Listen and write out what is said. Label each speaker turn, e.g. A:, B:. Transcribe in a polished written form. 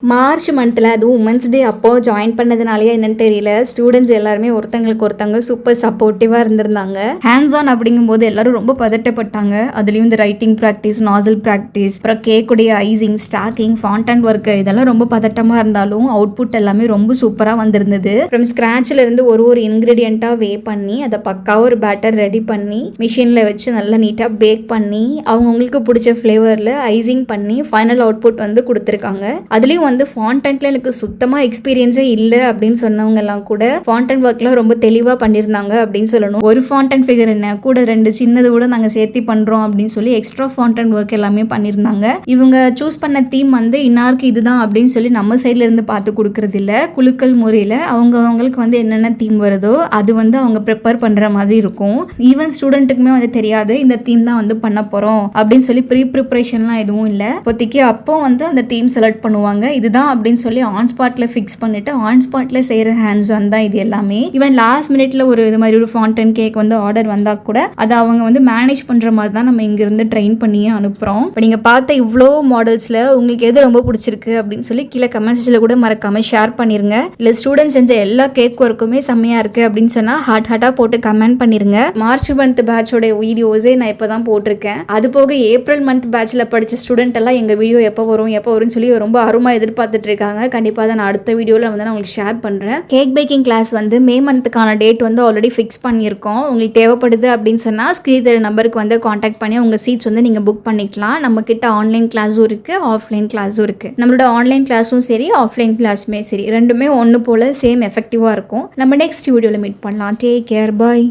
A: March மந்த்தில் அதுவும் women's day அப்போது ஜாயின் பண்ணதுனாலே என்னன்னு தெரியல, ஸ்டூடெண்ட்ஸ் எல்லாருமே ஒருத்தங்களுக்கு ஒருத்தங்க சூப்பர் சப்போர்ட்டிவாக இருந்திருந்தாங்க. ஹேண்ட்ஸ் ஆன் அப்படிங்கும்போது எல்லாரும் ரொம்ப பதட்டப்பட்டாங்க. அதுலேயும் இந்த ரைட்டிங் ப்ராக்டிஸ், நாசல் ப்ராக்டிஸ், அப்புறம் கேக்குடைய ஐசிங், ஸ்டாக்கிங், ஃபாண்டன்ட் ஒர்க்கு, இதெல்லாம் ரொம்ப பதட்டமாக இருந்தாலும் அவுட்புட் எல்லாமே ரொம்ப சூப்பராக வந்திருந்தது. ஃப்ரம் ஸ்க்ராட்சில் இருந்து ஒரு இன்க்ரீடியண்ட்டாக வே பண்ணி அதை பக்காவாக ஒரு பேட்டர் ரெடி பண்ணி மிஷினில் வச்சு நல்லா நீட்டாக பேக் பண்ணி அவங்கவுங்களுக்கு பிடிச்ச ஃப்ளேவரில் ஐசிங் பண்ணி ஃபைனல் அவுட்புட் வந்து கொடுத்துருக்காங்க. அதுலேயும் வந்து ஃபாண்டன்ட்ல எனக்கு சுத்தமாக எக்ஸ்பீரியன்ஸே இல்லை அப்படின்னு சொன்னவங்க எல்லாம் கூட ஃபாண்டன்ட் ஒர்க்லாம் ரொம்ப தெளிவாக பண்ணியிருந்தாங்க அப்படின்னு சொல்லணும். ஒரு ஃபாண்டன்ட் ஃபிகர் என்ன கூட 2 சின்னது கூட நாங்கள் சேர்த்து பண்ணுறோம் அப்படின்னு சொல்லி எக்ஸ்ட்ரா ஃபாண்டன்ட் ஒர்க் எல்லாமே பண்ணியிருந்தாங்க. இவங்க சூஸ் பண்ண தீம் வந்து இன்னாருக்கு இதுதான் அப்படின்னு சொல்லி நம்ம சைட்ல இருந்து பார்த்து கொடுக்கறது இல்லை. குழுக்கள் முறையில் அவங்களுக்கு வந்து என்னென்ன தீம் வருதோ அது வந்து அவங்க ப்ரிப்பேர் பண்ணுற மாதிரி இருக்கும். ஈவன் ஸ்டூடெண்ட்டுக்குமே வந்து தெரியாது இந்த தீம் தான் வந்து பண்ண போகிறோம் அப்படின்னு சொல்லி ப்ரிப்ரேஷன்லாம் எதுவும் இல்லை. இப்போதைக்கு அப்போ வந்து அந்த தீம் செலக்ட் பண்ணுவாங்க. இதுதான் அப்படின்னு சொல்லி ஆன் ஸ்பாட்ல ஃபிக்ஸ் பண்ணிட்டு ஆன் ஸ்பாட்ல செய்யற ஹேண்ட்ஸ் ஆன் தான் இது எல்லாமே. ஈவன் லாஸ்ட் மினிட்ல ஒரு இது மாதிரி ஒரு ஃபாண்டன் கேக் வந்து ஆர்டர் வந்தா கூட அதை அவங்க வந்து மேனேஜ் பண்ற மாதிரி தான் நம்ம இங்க இருந்து ட்ரெயின் பண்ணியே அனுப்புறோம். இப்போ நீங்க பார்த்த இவ்வளோ மாடல்ஸ்ல உங்களுக்கு எது ரொம்ப பிடிச்சிருக்கு அப்படின்னு சொல்லி கீழே கமெண்ட் செக்ஷன்ல கூட மறக்காம ஷேர் பண்ணிருங்க. இல்ல ஸ்டூடெண்ட்ஸ் செஞ்ச எல்லா கேக் ஒர்க்குமே செம்மையா இருக்கு அப்படின்னு சொன்னா ஹார்ட்டா போட்டு கமெண்ட் பண்ணிருங்க. மார்ச் மந்த் பேட்சோட வீடியோஸே நான் இப்பதான் போட்டிருக்கேன். அது போக ஏப்ரல் மந்த் பேட்ச்ல படிச்ச ஸ்டூடெண்ட் எல்லாம் எங்க வீடியோ எப்போ வரும்னு சொல்லி ரொம்ப அருமா எதிர்பார்த்துட்டு இருக்காங்க. கண்டிப்பாக தான் நான் அடுத்த வீடியோவில் வந்து நான் உங்களுக்கு ஷேர் பண்ணுறேன். கேக் பேக்கிங் கிளாஸ் வந்து மே மந்த்துக்கான டேட் வந்து ஆல்ரெடி ஃபிக்ஸ் பண்ணியிருக்கோம். உங்களுக்கு தேவைப்படுது அப்படின்னு சொன்னால் ஸ்க்ரீன் தெரிய நம்பருக்கு வந்து காண்டாக்ட் பண்ணி உங்கள் சீட்ஸ் வந்து நீங்கள் புக் பண்ணிக்கலாம். நம்ம கிட்ட ஆன்லைன் கிளாஸும் இருக்குது, ஆஃப்லைன் கிளாஸும் இருக்குது. நம்மளோட ஆன்லைன் கிளாஸும் சரி, ஆஃப்லைன் கிளாஸுமே சரி, ரெண்டுமே ஒன்று போல் சேம் எஃபெக்டிவாக இருக்கும். நம்ம நெக்ஸ்ட் வீடியோவில் மீட் பண்ணலாம். டேக் கேர், பாய்.